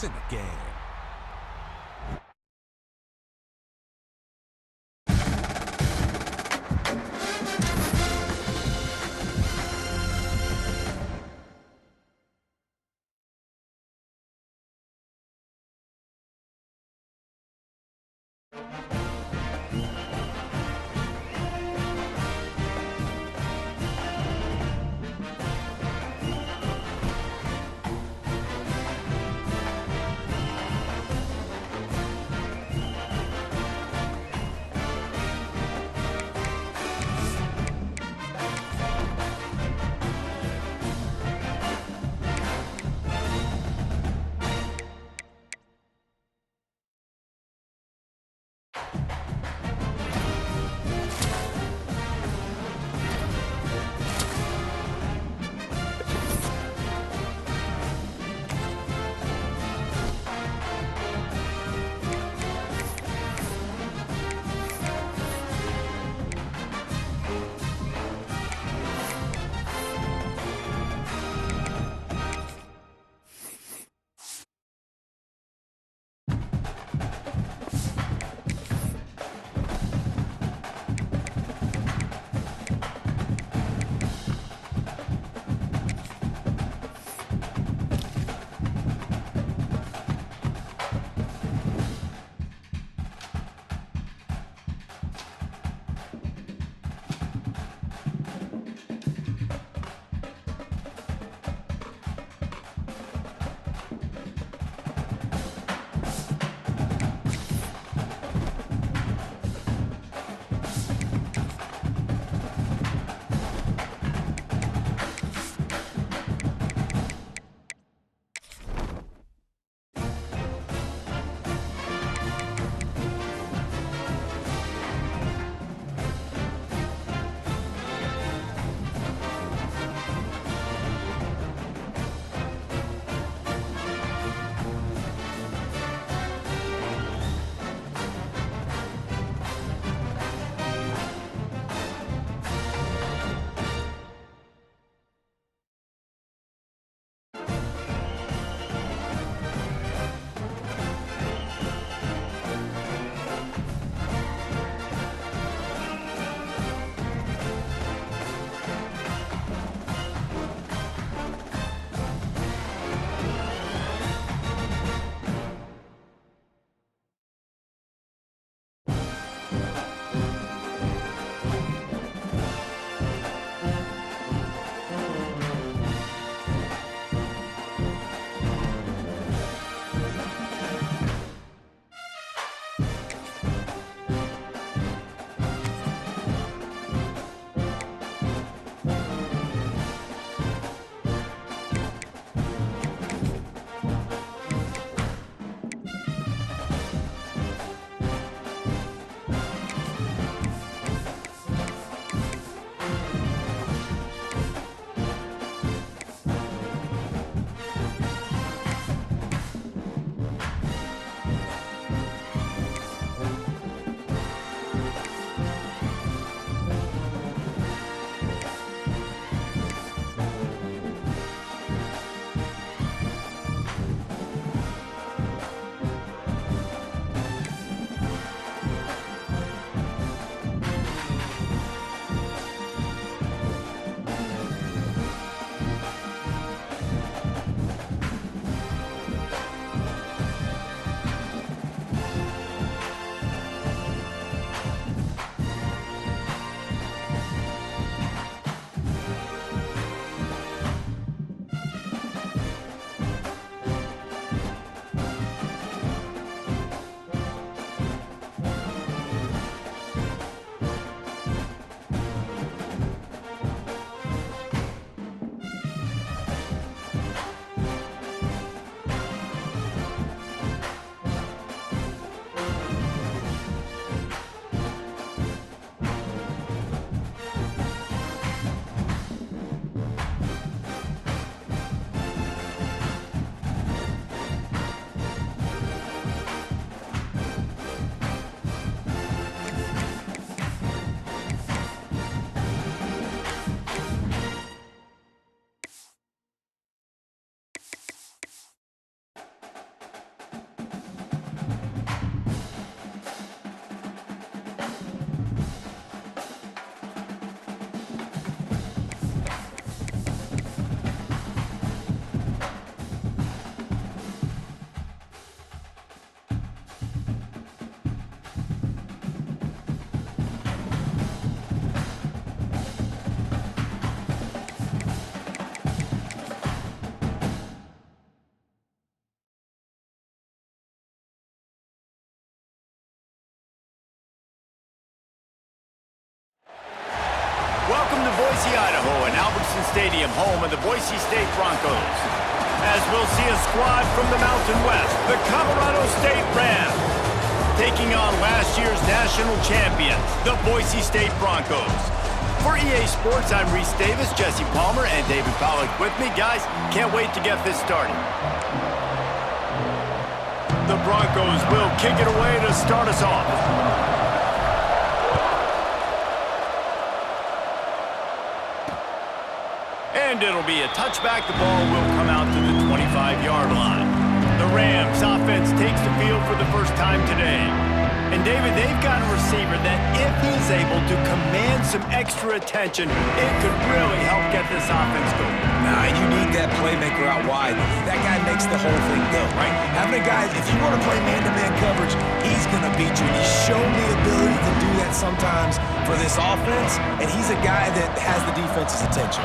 in the game. Boise, Idaho, and Albertson Stadium, home of the Boise State Broncos. As we'll see a squad from the Mountain West, the Colorado State Rams, taking on last year's national champions, the Boise State Broncos. For EA Sports, I'm Reese Davis, Jesse Palmer, and David Pollack with me. Guys, can't wait to get this started. The Broncos will kick it away to start us off. And it'll be a touchback. The ball will come out to the 25-yard line. The Rams offense takes the field for the first time today. And David, they've got a receiver that if he's able to command some extra attention, it could really help get this offense going. Nah, you need that playmaker out wide. That guy makes the whole thing go, right? Having a guy, if you want to play man-to-man coverage, he's going to beat you. And he's shown the ability to do that sometimes for this offense, and he's a guy that has the defense's attention.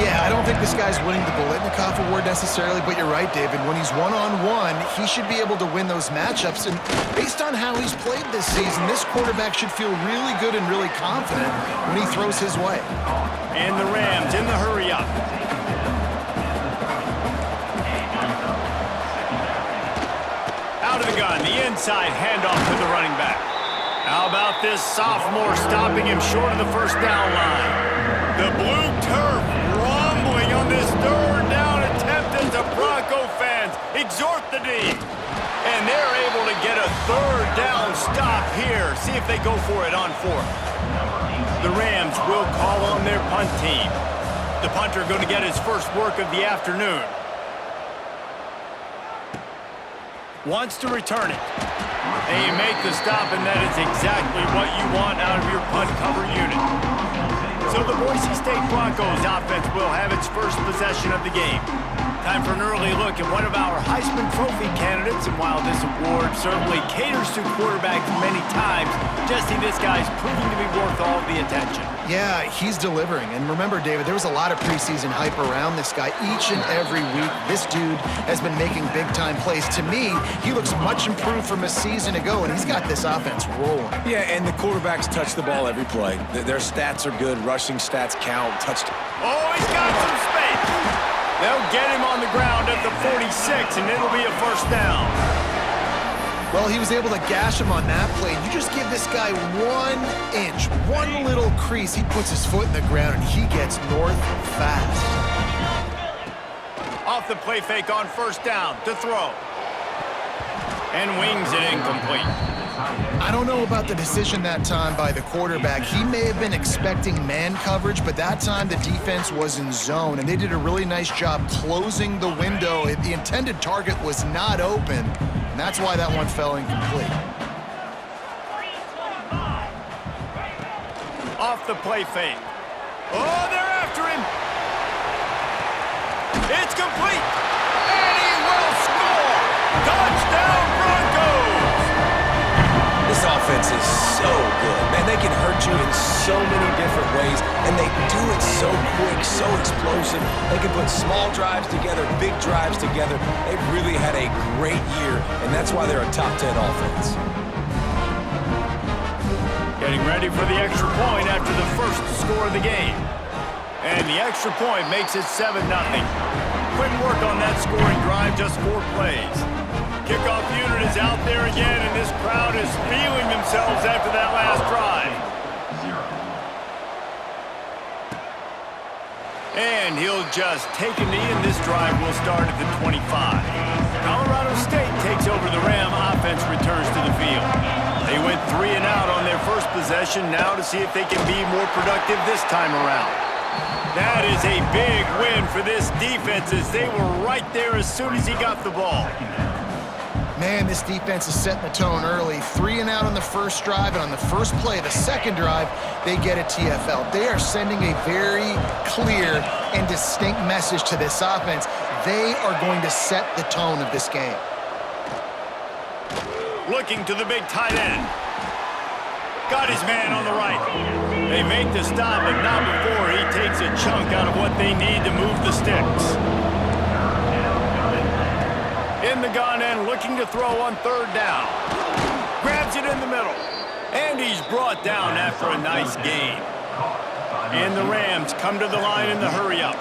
Yeah, I don't think this guy's winning the Biletnikoff Award necessarily, but you're right, David. When he's one-on-one, he should be able to win those matchups. And based on how he's played this season, this quarterback should feel really good and really confident when he throws his way. And the Rams in the hurry-up. Out of the gun, the inside handoff to the running back. How about this sophomore stopping him short of the first down line? The blue turf rumbling on this third down attempt as the Bronco fans exhort the D. And they're able to get a third down stop here. See if they go for it on fourth. The Rams will call on their punt team. The punter going to get his first work of the afternoon. Wants to return it. And you make the stop, and that is exactly what you want out of your punt cover unit. So the Boise State Broncos offense will have its first possession of the game. Time for an early look at one of our Heisman Trophy candidates, and while this award certainly caters to quarterbacks many times, Jesse, this guy's proving to be worth all the attention. Yeah, he's delivering. And remember, David, there was a lot of preseason hype around this guy. Each and every week, this dude has been making big-time plays. To me, he looks much improved from a season ago, and he's got this offense rolling. Yeah, and the quarterbacks touch the ball every play. Their stats are good. Rushing stats count. Oh, he's got some space. They'll get him on the ground at the 46, and it'll be a first down. Well, he was able to gash him on that play. You just give this guy 1 inch, one little crease, he puts his foot in the ground, and he gets north fast. Off the play fake on first down to throw. And wings it incomplete. I don't know about the decision that time by the quarterback. He may have been expecting man coverage, but that time the defense was in zone, and they did a really nice job closing the window. The intended target was not open, and that's why that one fell incomplete. Off the play fake. Oh, they're after him. It's complete. And he will score. Touchdown, Broncos. This offense is so good. Man, they can hurt you in so many different ways, and they do it so quick, so explosive. They can put small drives together, big drives together. They've really had a great year, and that's why they're a top 10 offense. Getting ready for the extra point after the first score of the game. And the extra point makes it 7-0. Quick work on that scoring drive, just 4 plays. Kickoff unit is out there again, and this crowd is feeling themselves after that last drive. And he'll just take a knee, and this drive will start at the 25. Colorado State takes over. The Ram offense returns to the field. They went 3 and out on their first possession, now to see if they can be more productive this time around. That is a big win for this defense, as they were right there as soon as he got the ball. Man, this defense is setting the tone early. 3 and out on the first drive, and on the first play of the second drive, they get a TFL. They are sending a very clear and distinct message to this offense. They are going to set the tone of this game. Looking to the big tight end. Got his man on the right. They make the stop, but not before he takes a chunk out of what they need to move the sticks. In the gun and looking to throw on third down. Grabs it in the middle. And he's brought down after a nice gain. And the Rams come to the line in the hurry-up.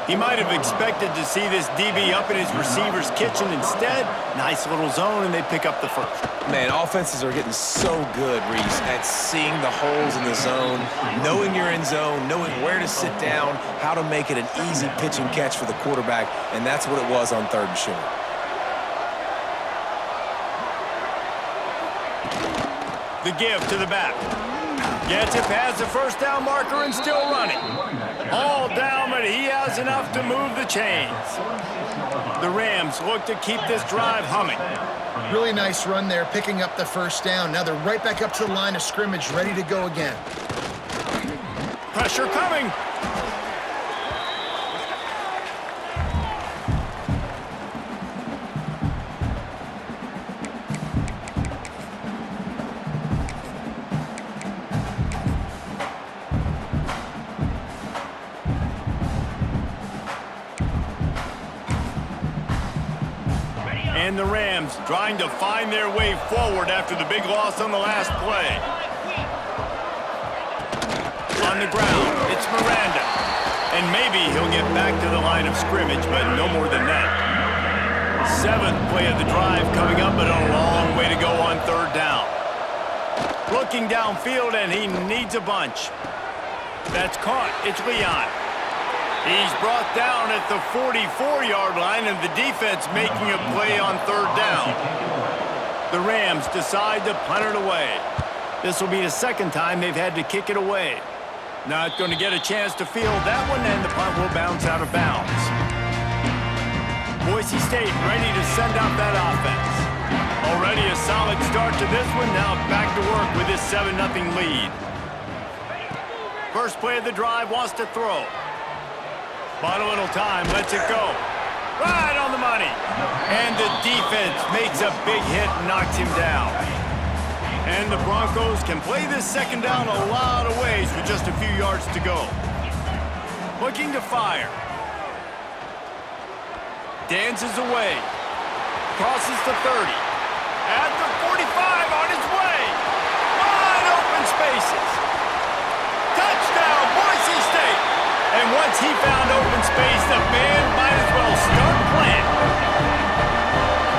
He might have expected to see this DB up in his receiver's kitchen. Instead, nice little zone, and they pick up the first. Man, offenses are getting so good, Reese, at seeing the holes in the zone, knowing you're in zone, knowing where to sit down, how to make it an easy pitch and catch for the quarterback, and that's what it was on 3rd and short. The give to the back. Gets it past the first down marker and still running. All down, but he has enough to move the chains. The Rams look to keep this drive humming. Really nice run there, picking up the first down. Now they're right back up to the line of scrimmage, ready to go again. Pressure coming. And the Rams trying to find their way forward after the big loss on the last play. On the ground, it's Miranda. And maybe he'll get back to the line of scrimmage, but no more than that. 7th play of the drive coming up, but a long way to go on 3rd down. Looking downfield, and he needs a bunch. That's caught. It's Leon. He's brought down at the 44-yard line, and the defense making a play on 3rd down. The Rams decide to punt it away. This will be the 2nd time they've had to kick it away. Not going to get a chance to field that one, and the punt will bounce out of bounds. Boise State ready to send out that offense. Already a solid start to this one. Now back to work with this 7-0 lead. First play of the drive, wants to throw. Bought a little time, lets it go. Right on the money. And the defense makes a big hit and knocks him down. And the Broncos can play this 2nd down a lot of ways with just a few yards to go. Looking to fire. Dances away. Crosses the 30. At the 45 on his way. Wide open spaces. Touchdown, Boise State. And once he found open space, the band might as well start playing.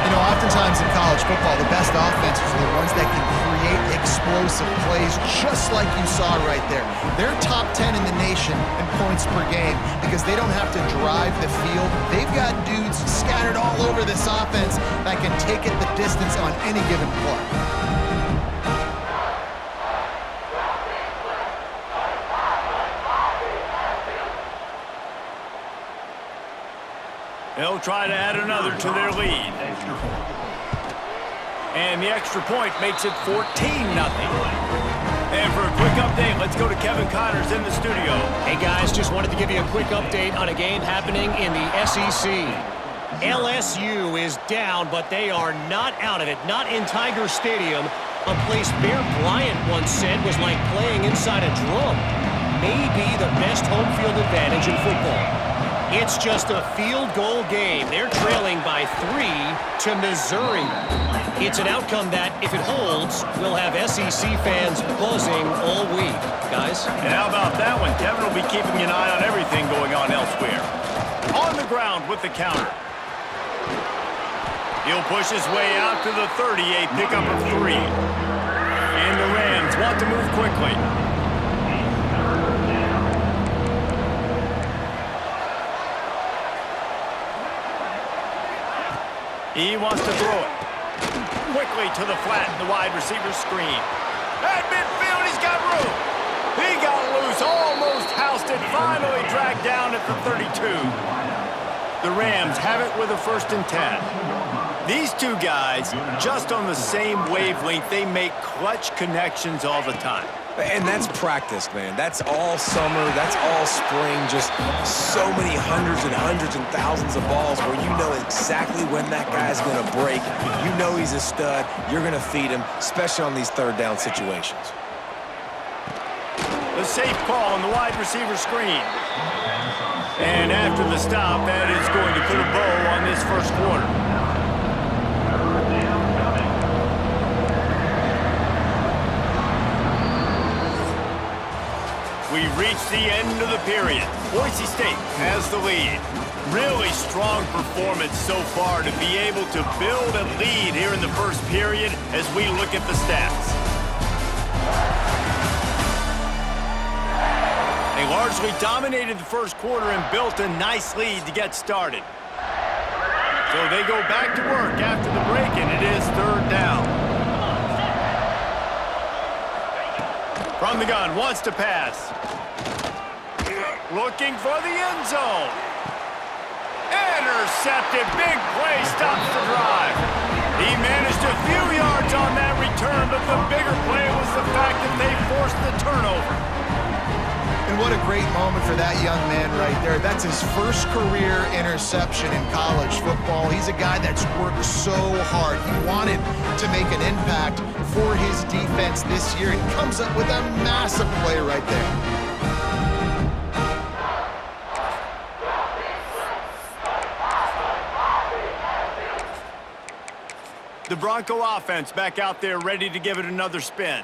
You know, oftentimes in college football, the best offenses are the ones that can create explosive plays, just like you saw right there. They're top 10 in the nation in points per game because they don't have to drive the field. They've got dudes scattered all over this offense that can take it the distance on any given play. They'll try to add another to their lead. And the extra point makes it 14-0. And for a quick update, let's go to Kevin Connors in the studio. Hey guys, just wanted to give you a quick update on a game happening in the SEC. LSU is down, but they are not out of it. Not in Tiger Stadium, a place Bear Bryant once said was like playing inside a drum. Maybe the best home field advantage in football. It's just a field goal game. They're trailing by 3 to Missouri. It's an outcome that, if it holds, will have SEC fans buzzing all week. Guys? And how about that one? Kevin will be keeping an eye on everything going on elsewhere. On the ground with the counter. He'll push his way out to the 30, a pickup of 3. And the Rams want to move quickly. He wants to throw it. Quickly to the flat, the wide receiver screen. At midfield, he's got room. He got loose, almost housed it, finally dragged down at the 32. The Rams have it with a 1st and 10. These two guys, just on the same wavelength, they make clutch connections all the time. And that's practice, man. That's all summer. That's all spring. Just so many hundreds and thousands of balls where you know exactly when that guy's going to break. You know he's a stud. You're going to feed him, especially on these 3rd down situations. The safe call on the wide receiver screen. And after the stop, that is going to put a bow on this 1st quarter. We reached the end of the period. Boise State has the lead. Really strong performance so far to be able to build a lead here in the first period as we look at the stats. They largely dominated the first quarter and built a nice lead to get started. So they go back to work after the break, and it is third down. From the gun, wants to pass. Looking for the end zone. Intercepted. Big play stops the drive. He managed a few yards on that return, but the bigger play was the fact that they forced the turnover. And what a great moment for that young man right there. That's his first career interception in college football. He's a guy that's worked so hard. He wanted to make an impact for his defense this year and comes up with a massive play right there. The Bronco offense back out there ready to give it another spin.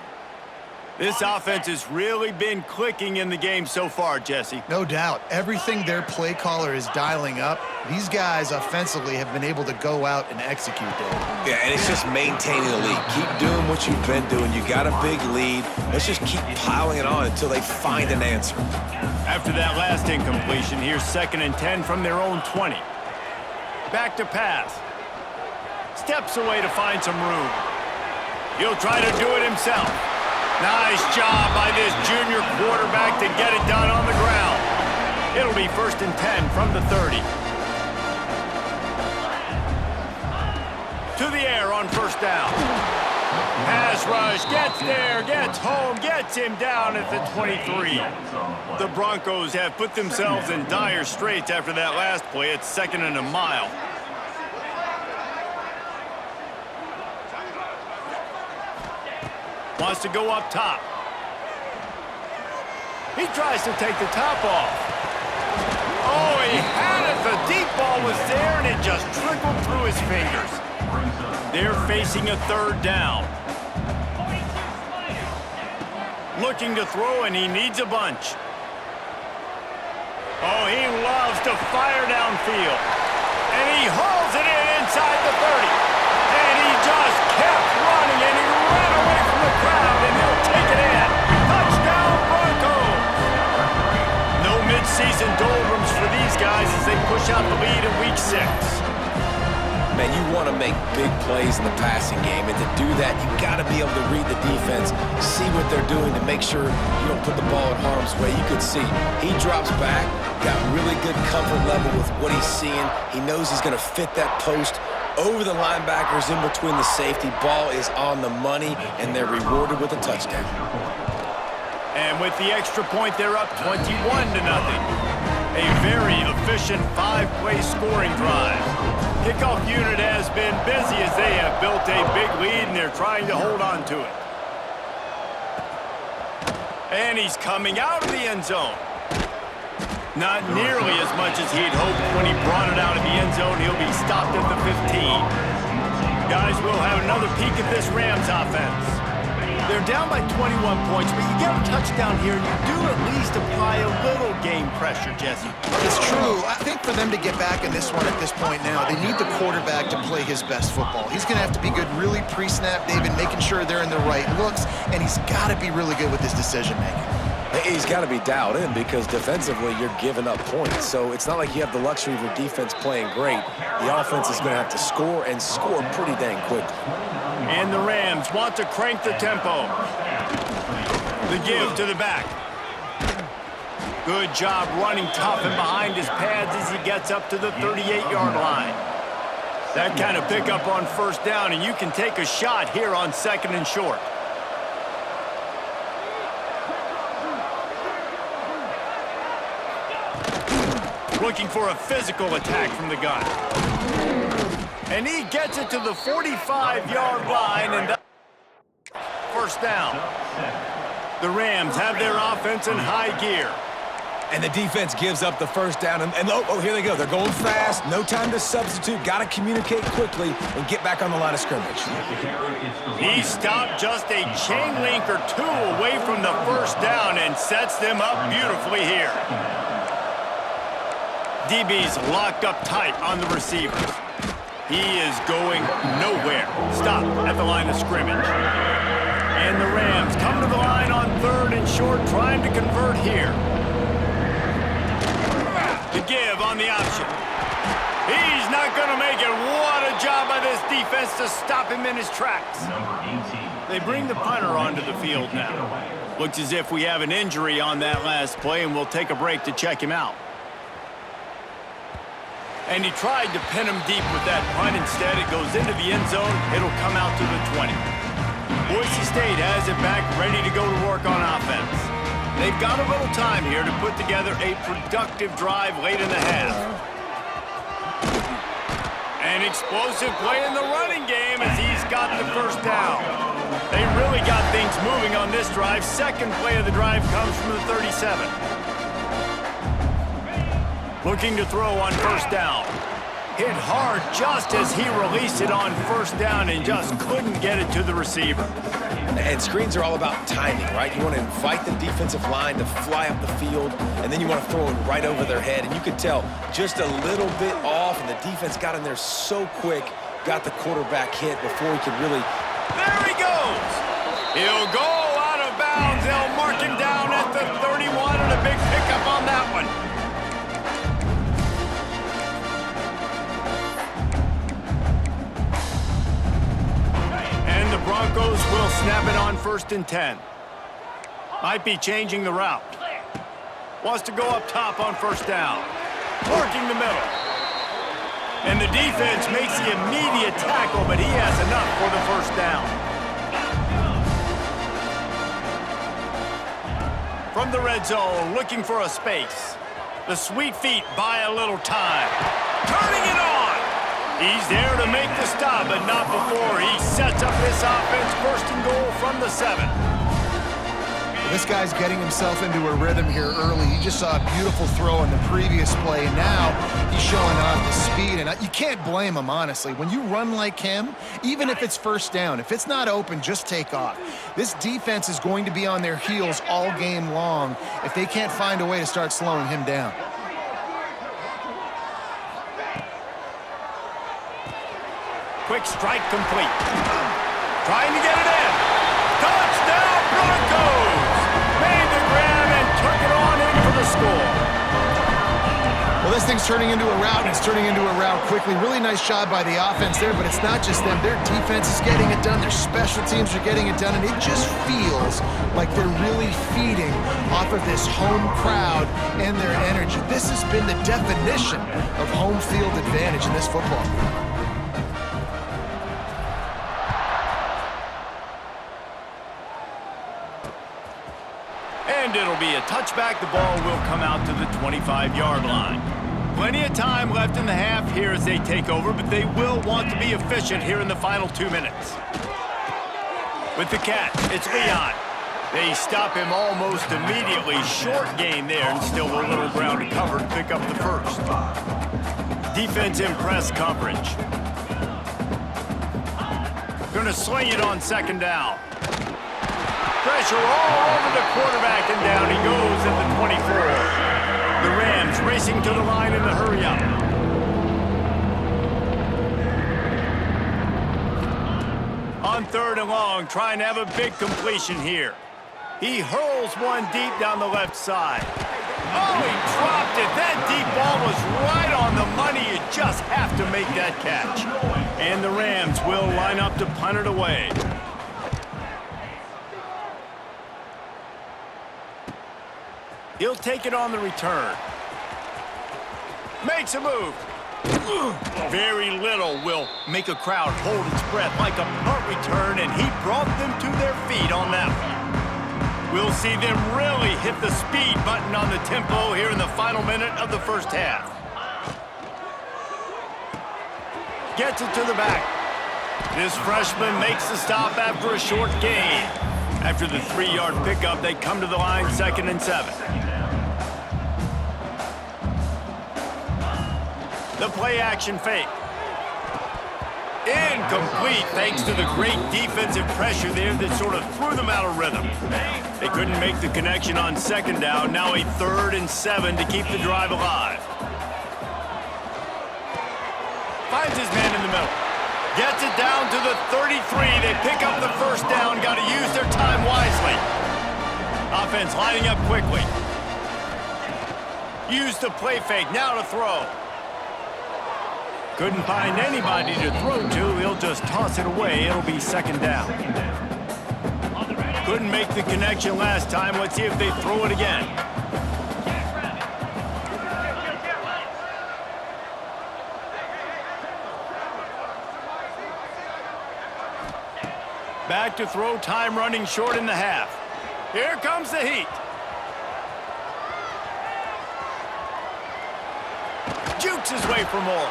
This offense has really been clicking in the game so far, Jesse. No doubt. Everything their play caller is dialing up, these guys offensively have been able to go out and execute, Dave. Yeah, and it's just maintaining the lead. Keep doing what you've been doing. You got a big lead. Let's just keep piling it on until they find an answer. After that last incompletion, here's 2nd and 10 from their own 20. Back to pass. Steps away to find some room. He'll try to do it himself. Nice job by this junior quarterback to get it done on the ground. It'll be 1st and 10 from the 30. To the air on 1st down. Pass rush, gets there, gets home, gets him down at the 23. The Broncos have put themselves in dire straits after that last play. It's 2nd and a mile. Wants to go up top. He tries to take the top off. Oh, he had it. The deep ball was there, and it just trickled through his fingers. They're facing a 3rd down. Looking to throw, and he needs a bunch. Oh, he loves to fire downfield. And he hauls it in inside the 30. And he just kept running, and he ran away from the crowd, and he'll take it in. Touchdown, Broncos! No midseason doldrums for these guys as they push out the lead in Week 6. Man, you want to make big plays in the passing game, and to do that, you got to be able to read the defense, see what they're doing to make sure you don't put the ball in harm's way. You could see he drops back, got really good comfort level with what he's seeing. He knows he's going to fit that post over the linebackers in between the safety. Ball is on the money, and they're rewarded with a touchdown. And with the extra point, they're up 21-0. A very efficient 5-play scoring drive. Kickoff unit has been busy as they have built a big lead, and they're trying to hold on to it. And he's coming out of the end zone. Not nearly as much as he'd hoped when he brought it out of the end zone. He'll be stopped at the 15. Guys, we'll have another peek at this Rams offense. They're down by 21 points, but you get a touchdown here, and you do at least apply a little game pressure, Jesse. It's true. I think for them to get back in this one at this point now, they need the quarterback to play his best football. He's going to have to be good really pre-snap, David, making sure they're in the right looks, and he's got to be really good with his decision-making. He's got to be dialed in because defensively you're giving up points. So it's not like you have the luxury of your defense playing great. The offense is going to have to score and score pretty dang quickly. And the Rams want to crank the tempo. The give to the back. Good job running tough and behind his pads as he gets up to the 38-yard line. That kind of pickup on 1st down, and you can take a shot here on 2nd and short. Looking for a physical attack from the gun. And he gets it to the 45-yard line, and 1st down. The Rams have their offense in high gear. And the defense gives up the first down. And oh, here they go. They're going fast. No time to substitute. Got to communicate quickly and get back on the line of scrimmage. He stopped just a chain link or two away from the first down and sets them up beautifully here. DB's locked up tight on the receivers. He is going nowhere. Stop at the line of scrimmage. And the Rams come to the line on 3rd and short, trying to convert here. The give on the option. He's not going to make it. What a job by this defense to stop him in his tracks. They bring the punter onto the field now. Looks as if we have an injury on that last play, and we'll take a break to check him out. And he tried to pin him deep with that punt. Instead, it goes into the end zone. It'll come out to the 20. Boise State has it back, ready to go to work on offense. They've got a little time here to put together a productive drive late in the half. An explosive play in the running game as he's got the first down. They really got things moving on this drive. Second play of the drive comes from the 37. Looking to throw on first down. Hit hard just as he released it on first down and just couldn't get it to the receiver. And screens are all about timing, right? You want to invite the defensive line to fly up the field, and then you want to throw it right over their head. And you could tell just a little bit off, and the defense got in there so quick, got the quarterback hit before he could really... There he goes! He'll go out of bounds. They'll mark him down at the 31, and a big pickup on that one. And the Broncos will snap it on 1st and 10. Might be changing the route. Wants to go up top on first down. Working the middle. And the defense makes the immediate tackle, but he has enough for the first down. From the red zone, looking for a space. The sweet feet buy a little time. Turning it on! He's there to make the stop, but not before he sets up this offense. 1st and goal from the 7. This guy's getting himself into a rhythm here early. You just saw a beautiful throw in the previous play, and now he's showing off the speed. And you can't blame him, honestly. When you run like him, even if it's first down, if it's not open, just take off. This defense is going to be on their heels all game long if they can't find a way to start slowing him down. Quick strike complete. Trying to get it in. Touchdown Broncos! Made the grab and took it on in for the score. Well, this thing's turning into a rout, and it's turning into a rout quickly. Really nice job by the offense there, but it's not just them. Their defense is getting it done. Their special teams are getting it done, and it just feels like they're really feeding off of this home crowd and their energy. This has been the definition of home field advantage in this football game. And it'll be a touchback. The ball will come out to the 25-yard line. Plenty of time left in the half here as they take over, but they will want to be efficient here in the final 2 minutes. With the catch, it's Leon. They stop him almost immediately. Short gain there, and still a little ground to cover to pick up the first. Defense in press coverage. Gonna sling it on 2nd down. Pressure all over the quarterback, and down he goes at the 24. The Rams racing to the line in the hurry up. On 3rd and long, trying to have a big completion here. He hurls one deep down the left side. Oh, he dropped it. That deep ball was right on the money. You just have to make that catch. And the Rams will line up to punt it away. He'll take it on the return. Makes a move. Very little will make a crowd hold its breath like a punt return, and he brought them to their feet on that one. We'll see them really hit the speed button on the tempo here in the final minute of the first half. Gets it to the back. This freshman makes the stop after a short gain. After the 3-yard pickup, they come to the line 2nd and 7. The play action fake. Incomplete thanks to the great defensive pressure there that sort of threw them out of rhythm. They couldn't make the connection on second down. Now a 3rd and 7 to keep the drive alive. Finds his man in the middle. Gets it down to the 33. They pick up the first down. Got to use their time wisely. Offense lining up quickly. Use the play fake. Now to throw. Couldn't find anybody to throw to. He'll just toss it away. It'll be second down. Couldn't make the connection last time. Let's see if they throw it again. Back to throw. Time running short in the half. Here comes the heat. Jukes his way for more.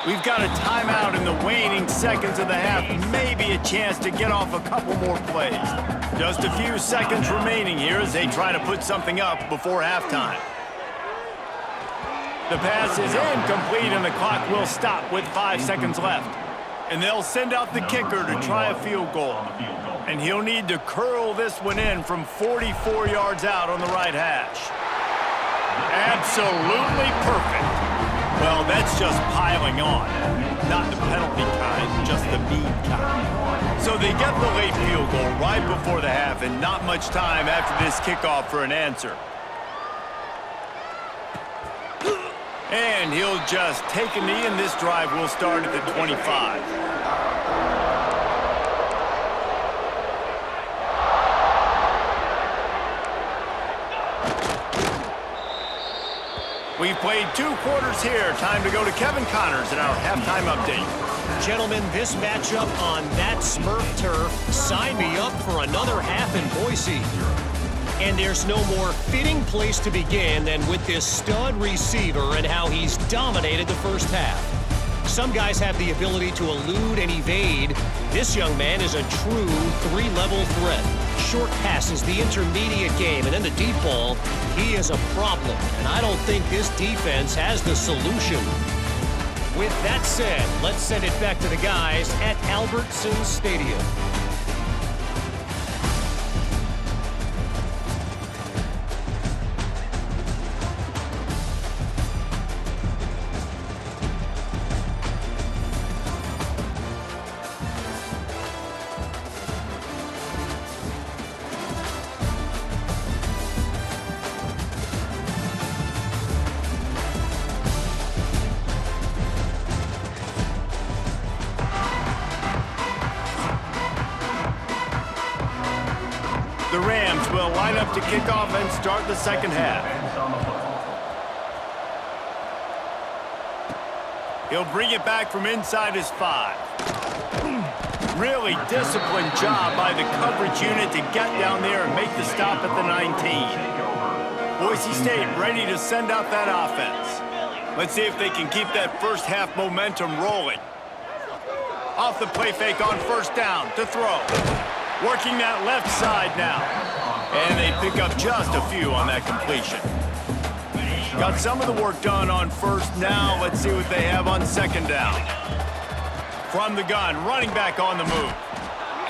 We've got a timeout in the waning seconds of the half. Maybe a chance to get off a couple more plays. Just a few seconds remaining here as they try to put something up before halftime. The pass is incomplete and the clock will stop with 5 seconds left. And they'll send out the kicker to try a field goal. And he'll need to curl this one in from 44 yards out on the right hash. Absolutely perfect. Well, that's just piling on. Not the penalty kind, just the mean kind. So they get the late field goal right before the half and not much time after this kickoff for an answer. And he'll just take a knee, and this drive will start at the 25. We've played 2 quarters here. Time to go to Kevin Connors in our halftime update. Gentlemen, this matchup on that Smurf turf, sign me up for another half in Boise. And there's no more fitting place to begin than with this stud receiver and how he's dominated the first half. Some guys have the ability to elude and evade. This young man is a true 3-level threat. Short passes, the intermediate game, and then the deep ball, he is a problem. And I don't think this defense has the solution. With that said, let's send it back to the guys at Albertson Stadium. The Rams will line up to kick off and start the second half. He'll bring it back from inside his 5. Really disciplined job by the coverage unit to get down there and make the stop at the 19. Boise State ready to send out that offense. Let's see if they can keep that first half momentum rolling. Off the play fake on first down to throw. Working that left side now. And they pick up just a few on that completion. Got some of the work done on first. Now let's see what they have on second down. From the gun, running back on the move.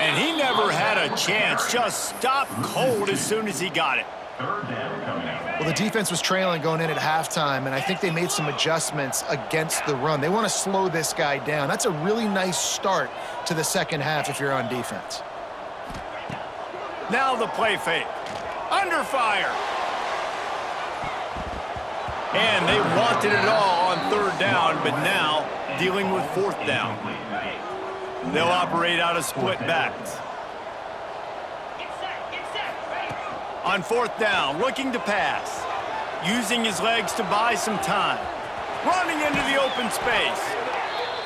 And he never had a chance. Just stopped cold as soon as he got it. Well, the defense was trailing going in at halftime, and I think they made some adjustments against the run. They want to slow this guy down. That's a really nice start to the second half if you're on defense. Now the play fake. Under fire. And they wanted it all on third down, but now dealing with fourth down. They'll operate out of split backs. On fourth down, looking to pass. Using his legs to buy some time. Running into the open space.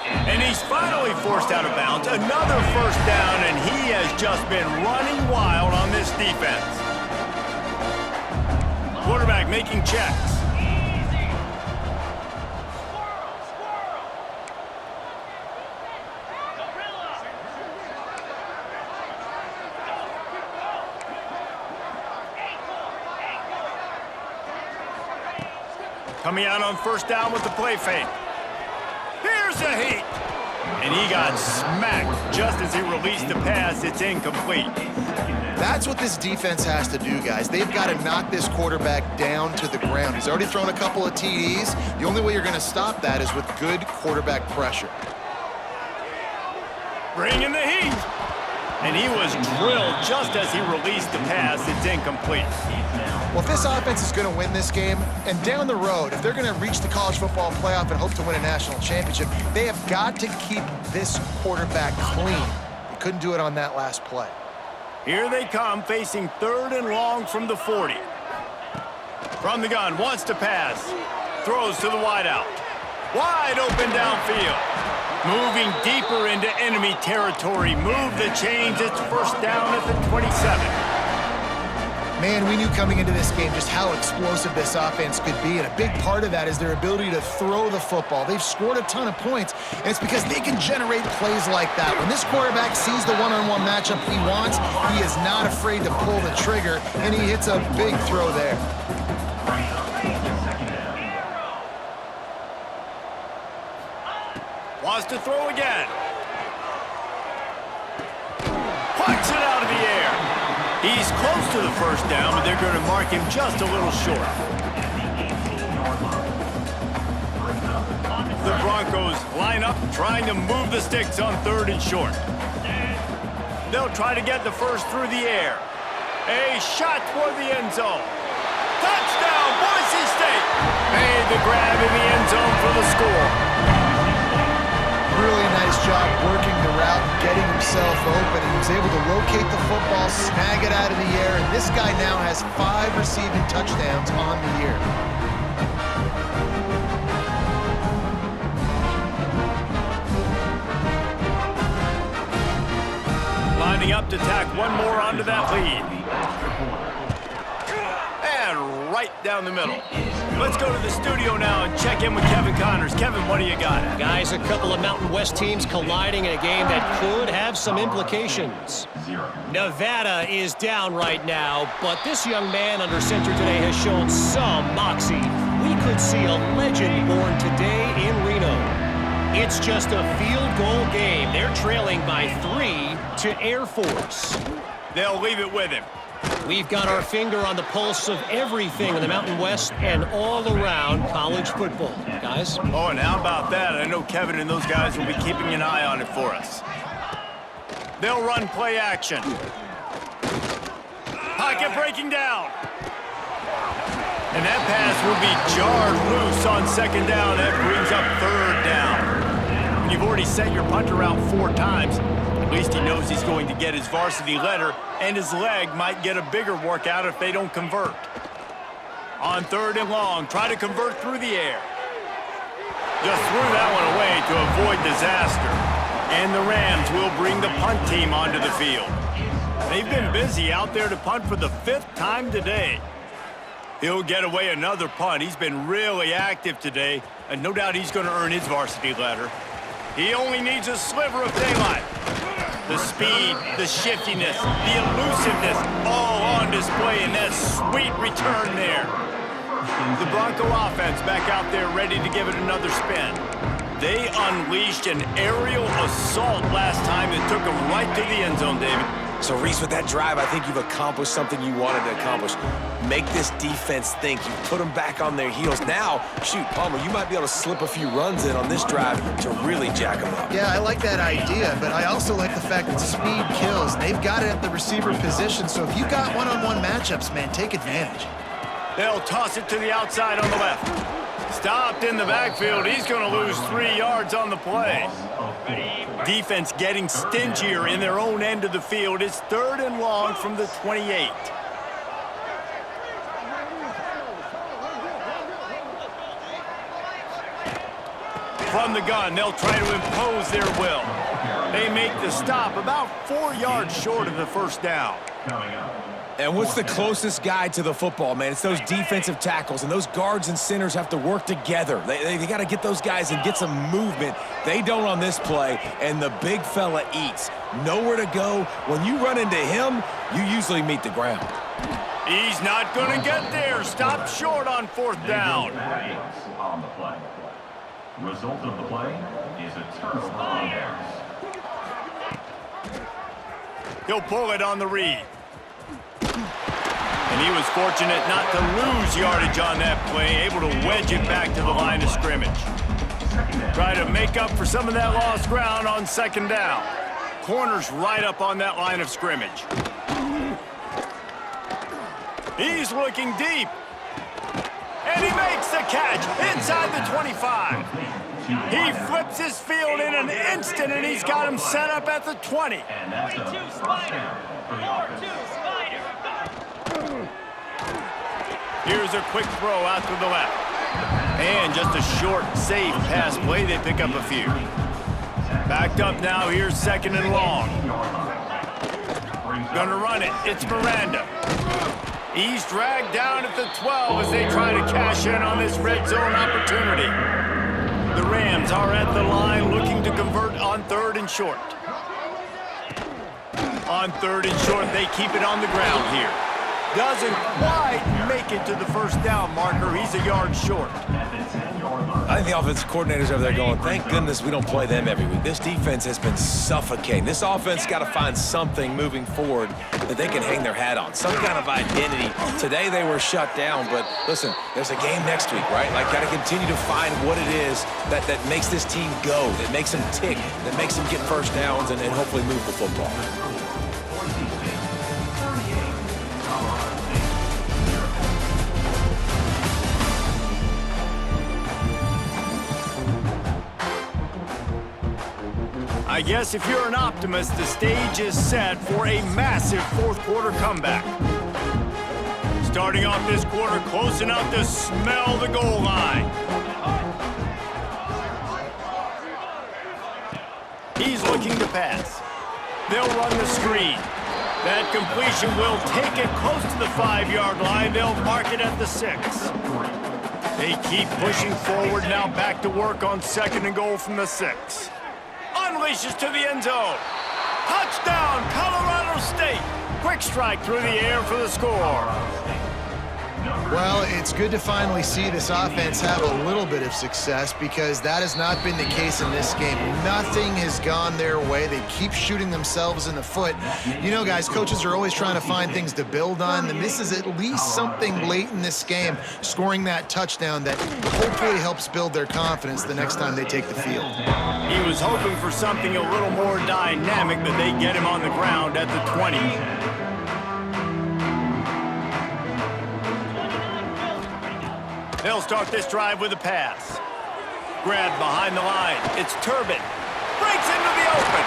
And he's finally forced out of bounds. Another first down, and he has just been running wild on this defense. Quarterback making checks. Coming out on first down with the play fake. Here's a heat. And he got smacked just as he released the pass. It's incomplete. That's what this defense has to do, guys. They've got to knock this quarterback down to the ground. He's already thrown a couple of TDs. The only way you're going to stop that is with good quarterback pressure. Bringing the heat. And he was drilled just as he released the pass. It's incomplete. Well, if this offense is going to win this game, and down the road, if they're going to reach the college football playoff and hope to win a national championship, they have got to keep this quarterback clean. They couldn't do it on that last play. Here they come, facing 3rd and long from the 40. From the gun, wants to pass. Throws to the wideout. Wide open downfield. Moving deeper into enemy territory. Move the chains. It's first down at the 27. Man, we knew coming into this game just how explosive this offense could be, and a big part of that is their ability to throw the football. They've scored a ton of points, and it's because they can generate plays like that. When this quarterback sees the one-on-one matchup he wants, he is not afraid to pull the trigger, and he hits a big throw there. Wants to throw again. Puts it out of the air. He's close to the first down, but they're going to mark him just a little short. The Broncos line up, trying to move the sticks on 3rd and short. They'll try to get the first through the air. A shot toward the end zone. Touchdown, Boise State! Made the grab in the end zone for the score. Really nice job working the route and getting himself open. He was able to locate the football, snag it out of the air, and this guy now has 5 receiving touchdowns on the year. Lining up to tack one more onto that lead. And right down the middle. Let's go to the studio now and check in with Kevin Connors. Kevin, what do you got? Guys, a couple of Mountain West teams colliding in a game that could have some implications. Nevada is down right now, but this young man under center today has shown some moxie. We could see a legend born today in Reno. It's just a field goal game. They're trailing by 3 to Air Force. They'll leave it with him. We've got our finger on the pulse of everything in the Mountain West and all around college football. Guys? Oh, and how about that? I know Kevin and those guys will be keeping an eye on it for us. They'll run play action. Pocket breaking down. And that pass will be jarred loose on 2nd down. That brings up 3rd down. When you've already sent your punter out 4 times, at least he knows he's going to get his varsity letter, and his leg might get a bigger workout if they don't convert. On 3rd and long, try to convert through the air. Just threw that one away to avoid disaster. And the Rams will bring the punt team onto the field. They've been busy out there to punt for the 5th time today. He'll get away another punt. He's been really active today, and no doubt he's going to earn his varsity letter. He only needs a sliver of daylight. The speed, the shiftiness, the elusiveness, all on display in that sweet return there. The Bronco offense back out there ready to give it another spin. They unleashed an aerial assault last time and took them right to the end zone, David. So, Reese, with that drive, I think you've accomplished something you wanted to accomplish. Make this defense think. You put them back on their heels. Now, shoot, Palmer, you might be able to slip a few runs in on this drive to really jack them up. Yeah, I like that idea, but I also like the fact that speed kills. They've got it at the receiver position, so if you've got one-on-one matchups, man, take advantage. They'll toss it to the outside on the left. Stopped in the backfield. He's going to lose 3 yards on the play. Defense getting stingier in their own end of the field. It's 3rd and long from the 28. From the gun, they'll try to impose their will. They make the stop about 4 yards short of the first down. And what's the closest guy to the football, man? It's those defensive tackles, and those guards and centers have to work together. They got to get those guys and get some movement. They don't on this play, and the big fella eats. Nowhere to go. When you run into him, you usually meet the ground. He's not going to get there. Stop short on 4th down. Result of the play is a turnover on downs. He'll pull it on the read. And he was fortunate not to lose yardage on that play, able to wedge it back to the line of scrimmage. Try to make up for some of that lost ground on second down. Corner's right up on that line of scrimmage. He's looking deep. And he makes the catch inside the 25. He flips his field in an instant, and he's got him set up at the 20. 42 Spider. 4-2 Spider. Here's a quick throw out to the left. And just a short, safe pass play. They pick up a few. Backed up now. Here's second and long. Gonna run it. It's Miranda. He's dragged down at the 12 as they try to cash in on this red zone opportunity. The Rams are at the line looking to convert on third and short. On third and short, they keep it on the ground here. Doesn't quite make it to the first down marker. He's a yard short. I think the offensive coordinators over there going, thank goodness we don't play them every week. This defense has been suffocating. This offense got to find something moving forward that they can hang their hat on, some kind of identity. Today they were shut down, but listen, there's a game next week, right? Like, got to continue to find what it is that makes this team go, that makes them tick, that makes them get first downs and hopefully move the football. I guess if you're an optimist, the stage is set for a massive fourth quarter comeback. Starting off this quarter close enough to smell the goal line. He's looking to pass. They'll run the screen. That completion will take it close to the 5-yard line. They'll mark it at the 6. They keep pushing forward now, back to work on second and goal from the 6. Unleashes to the end zone. Touchdown, Colorado State. Quick strike through the air for the score. Well, it's good to finally see this offense have a little bit of success because that has not been the case in this game. Nothing has gone their way. They keep shooting themselves in the foot. You know, guys, coaches are always trying to find things to build on, and this is at least something late in this game, scoring that touchdown that hopefully helps build their confidence the next time they take the field. He was hoping for something a little more dynamic, but they get him on the ground at the 20. They'll start this drive with a pass. Grabbed behind the line. It's Turbin. Breaks into the open.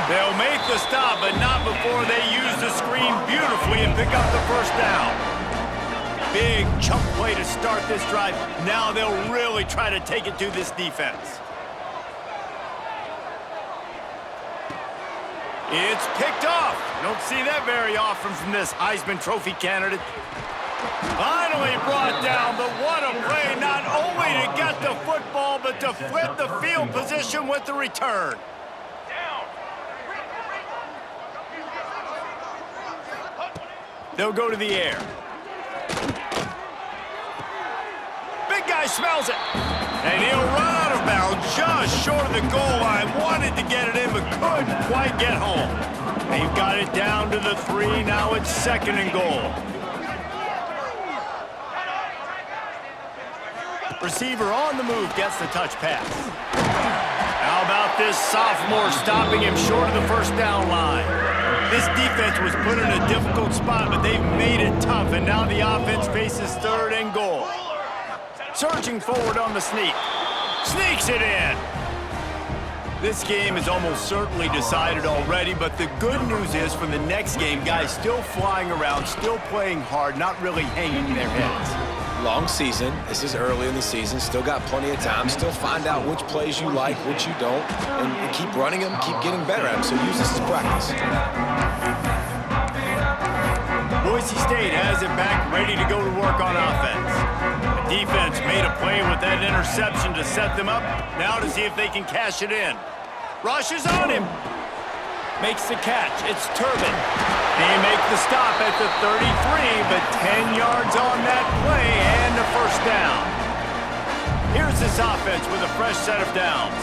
They'll make the stop, but not before they use the screen beautifully and pick up the first down. Big chunk play to start this drive. Now they'll really try to take it to this defense. It's picked off. Don't see that very often from this Heisman Trophy candidate. Finally brought down, but what a play, not only to get the football, but to flip the field position with the return. They'll go to the air. Big guy smells it. And he'll run out of bounds just short of the goal line. Wanted to get it in, but couldn't quite get home. They've got it down to the 3. Now it's second and goal. Receiver on the move gets the touch pass. How about this sophomore stopping him short of the first down line? This defense was put in a difficult spot, but they've made it tough, and now the offense faces third and goal. Surging forward on the sneak. Sneaks it in. This game is almost certainly decided already, but the good news is for the next game, guys still flying around, still playing hard, not really hanging their heads. Long season. This is early in the season. Still got plenty of time. Still find out which plays you like, which you don't, and keep running them, keep getting better at them. So use this as practice. Boise State has it back, ready to go to work on offense. The defense made a play with that interception to set them up. Now to see if they can cash it in. Rushes on him. Makes the catch. It's Turbin. They make the stop at the 33, but 10 yards on that play and a first down. Here's this offense with a fresh set of downs.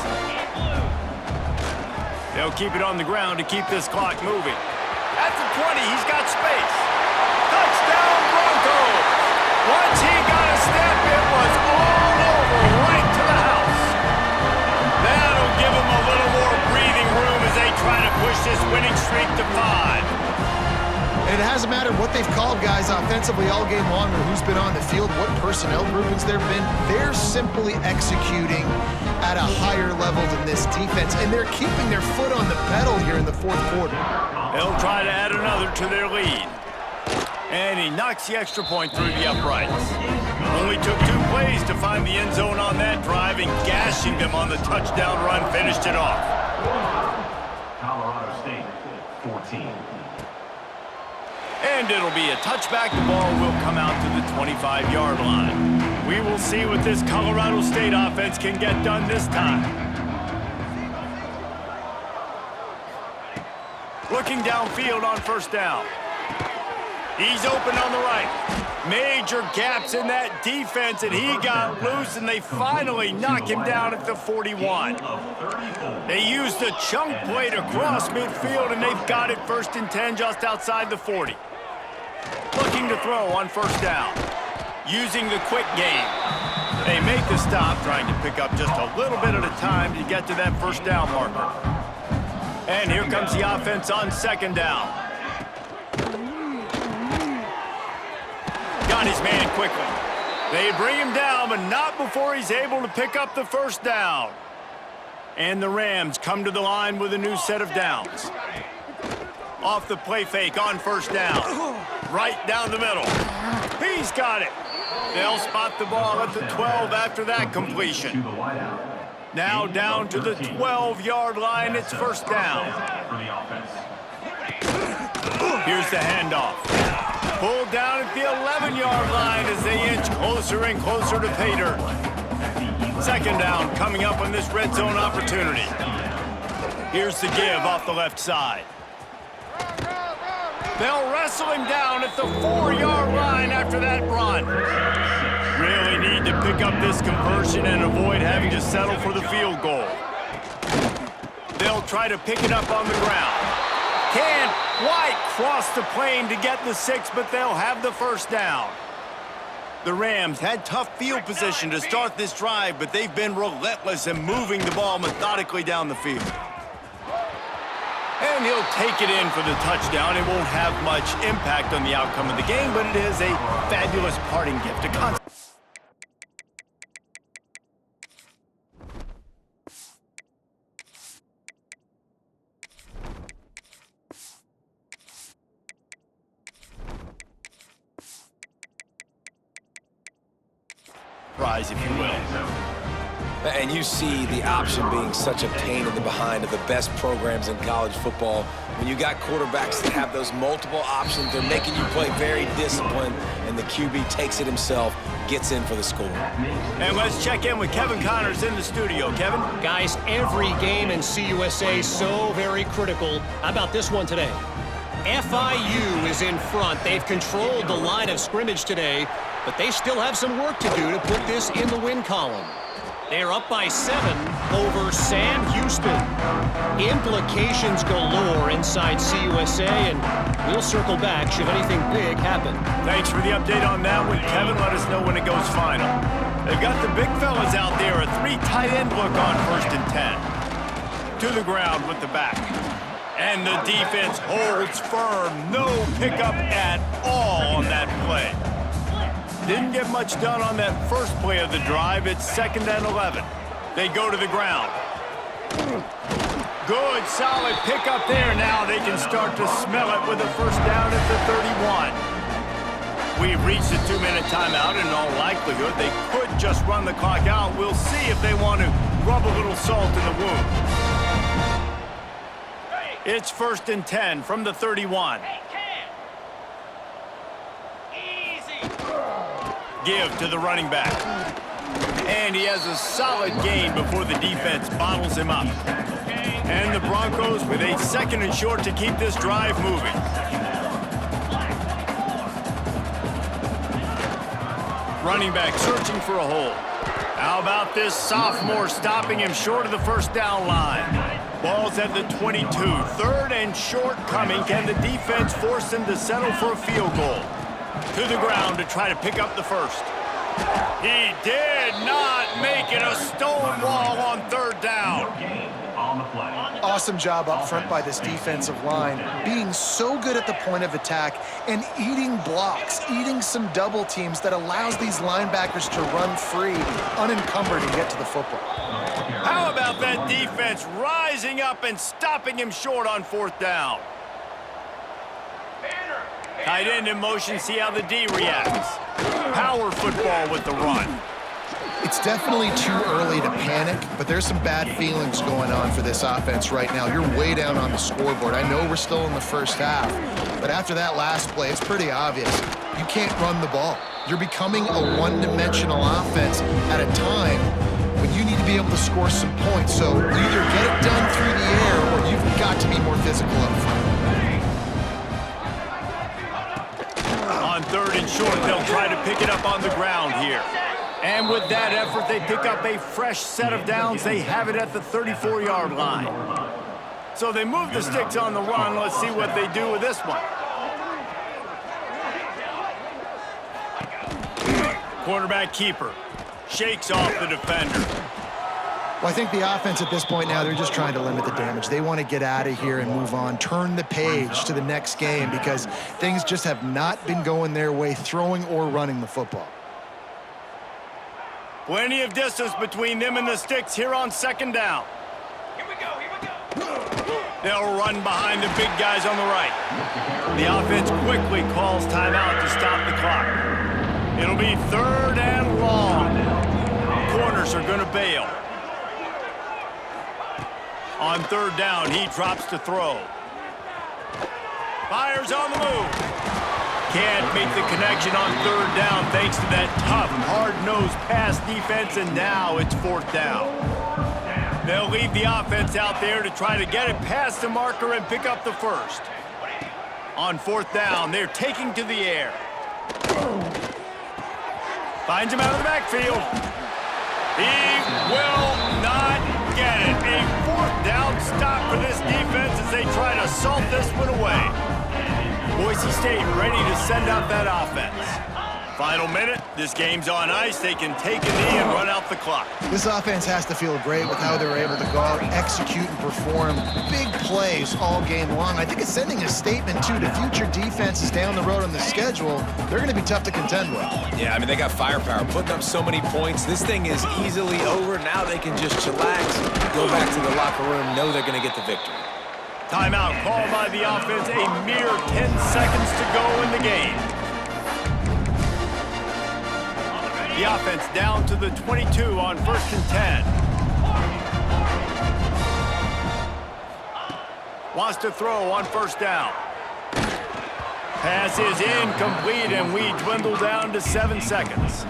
They'll keep it on the ground to keep this clock moving. At the 20, he's got space. Touchdown, Broncos! Once he got a step, it was all over, right to the house. That'll give him a little more breathing room as they try to push this winning streak to 5. And it hasn't mattered what they've called, guys, offensively all game long, or who's been on the field, what personnel groupings there have been. They're simply executing at a higher level than this defense, and they're keeping their foot on the pedal here in the fourth quarter. They'll try to add another to their lead. And he knocks the extra point through the uprights. Only took 2 plays to find the end zone on that drive, and gashing them on the touchdown run finished it off. Colorado State, 14. And it'll be a touchback. The ball will come out to the 25-yard line. We will see what this Colorado State offense can get done this time. Looking downfield on first down. He's open on the right. Major gaps in that defense, and he got loose, and they finally knock him down at the 41. They used a chunk play to cross midfield, and they've got it 1st and 10 just outside the 40. Looking to throw on first down. Using the quick game. They make the stop, trying to pick up just a little bit at a time to get to that first down marker. And here comes the offense on second down. Got his man quickly. They bring him down, but not before he's able to pick up the first down. And the Rams come to the line with a new set of downs. Off the play fake on first down. Right down the middle. He's got it. They'll spot the ball at the 12 after that completion. Now down to the 12-yard line. It's first down. Here's the handoff. Pulled down at the 11-yard line as they inch closer and closer to pay dirt. Second down coming up on this red zone opportunity. Here's the give off the left side. They'll wrestle him down at the 4-yard line after that run. Really need to pick up this conversion and avoid having to settle for the field goal. They'll try to pick it up on the ground. Can't quite cross the plane to get the 6, but they'll have the first down. The Rams had tough field position to start this drive, but they've been relentless in moving the ball methodically down the field. And he'll take it in for the touchdown. It won't have much impact on the outcome of the game, but it is a fabulous parting gift. Prize, if you will. And you see the option being such a pain in the behind of the best programs in college football. When you got quarterbacks that have those multiple options, they're making you play very disciplined, and the QB takes it himself, gets in for the score. And let's check in with Kevin Connors in the studio. Kevin? Guys, every game in CUSA so very critical. How about this one today? FIU is in front. They've controlled the line of scrimmage today, but they still have some work to do to put this in the win column. They're up by 7 over Sam Houston. Implications galore inside CUSA, and we'll circle back should anything big happen. Thanks for the update on that one, Kevin. Let us know when it goes final. They've got the big fellas out there, a 3 tight end look on 1st and 10. To the ground with the back. And the defense holds firm. No pickup at all on that play. Didn't get much done on that first play of the drive. It's 2nd and 11. They go to the ground. Good, solid pickup there. Now they can start to smell it with a first down at the 31. We've reached a 2-minute timeout, and in all likelihood, they could just run the clock out. We'll see if they want to rub a little salt in the wound. It's 1st and 10 from the 31. Give to the running back. And he has a solid gain before the defense bottles him up. And the Broncos with a 2nd and short to keep this drive moving. Running back searching for a hole. How about this sophomore stopping him short of the first down line? Ball's at the 22. Third and short coming. Can the defense force him to settle for a field goal? To the ground to try to pick up the first. He did not make it. A stone wall on third down. Awesome job up front by this defensive line, being so good at the point of attack and eating blocks, eating some double teams that allows these linebackers to run free, unencumbered, and get to the football. How about that defense rising up and stopping him short on fourth down? Tight end in motion, see how the D reacts. Power football with the run. It's definitely too early to panic, but there's some bad feelings going on for this offense right now. You're way down on the scoreboard. I know we're still in the first half, but after that last play, it's pretty obvious. You can't run the ball. You're becoming a one-dimensional offense at a time when you need to be able to score some points. So either get it done through the air or you've got to be more physical up front. On third and short, they'll try to pick it up on the ground here. And with that effort, they pick up a fresh set of downs. They have it at the 34-yard line. So they move the sticks on the run. Let's see what they do with this one. Quarterback keeper shakes off the defender. Well, I think the offense at this point now, they're just trying to limit the damage. They want to get out of here and move on, turn the page to the next game because things just have not been going their way, throwing or running the football. Plenty of distance between them and the sticks here on second down. Here we go. They'll run behind the big guys on the right. The offense quickly calls timeout to stop the clock. It'll be third and long. Corners are going to bail. On third down, he drops to throw. Fires on the move. Can't make the connection on third down thanks to that tough, hard-nosed pass defense, and now it's fourth down. They'll leave the offense out there to try to get it past the marker and pick up the first. On fourth down, they're taking to the air. Finds him out of the backfield. He will not get it. A fourth down stop for this defense as they try to salt this one away. Boise State ready to send out that offense. Final minute, this game's on ice. They can take a knee and run out the clock. This offense has to feel great with how they're able to go out, execute, and perform big plays all game long. I think it's sending a statement, too, to future defenses down the road on the schedule. They're going to be tough to contend with. Yeah, I mean, they got firepower, putting up so many points. This thing is easily over. Now they can just chillax, go back to the locker room, know they're going to get the victory. Timeout called by the offense. A mere 10 seconds to go in the game. The offense down to the 22 on first and 10. Wants to throw on first down. Pass is incomplete, and we dwindle down to 7 seconds.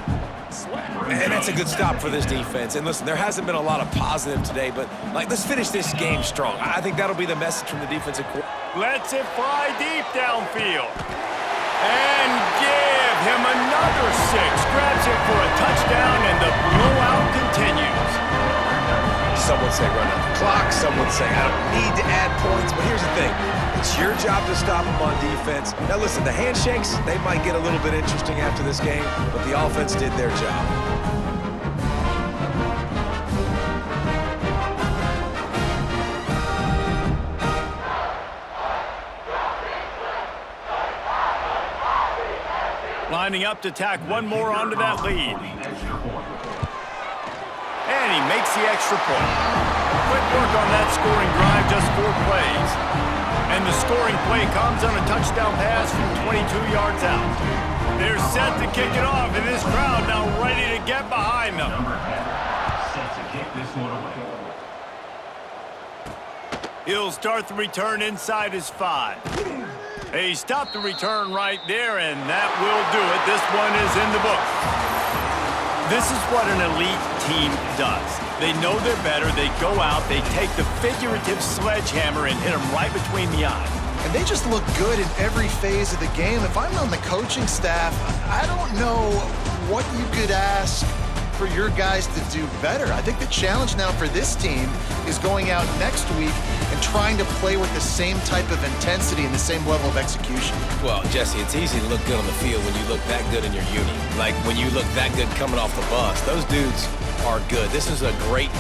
And that's a good stop for this defense. And listen, there hasn't been a lot of positive today, but let's finish this game strong. I think that'll be the message from the defensive coordinator. Lets it fly deep downfield. And give him another 6. Grabs it for a touchdown, and the blowout continues. Some would say run out the clock. Some would say I don't need to add points. But here's the thing. It's your job to stop them on defense. Now listen, the handshakes, they might get a little bit interesting after this game, but the offense did their job. Lining up to tack one more onto that lead. And he makes the extra point. Quick work on that scoring drive, just 4 plays. And the scoring play comes on a touchdown pass from 22 yards out. They're set to kick it off, and this crowd now ready to get behind them. Set to kick this one away. He'll start the return inside his 5. He stopped the return right there, and that will do it. This one is in the book. This is what an elite team does. They know they're better. They go out, they take the figurative sledgehammer and hit them right between the eyes. And they just look good in every phase of the game. If I'm on the coaching staff, I don't know what you could ask for your guys to do better. I think the challenge now for this team is going out next week and trying to play with the same type of intensity and the same level of execution. Well, Jesse, it's easy to look good on the field when you look that good in your uni. Like when you look that good coming off the bus. Those dudes are good. This is a great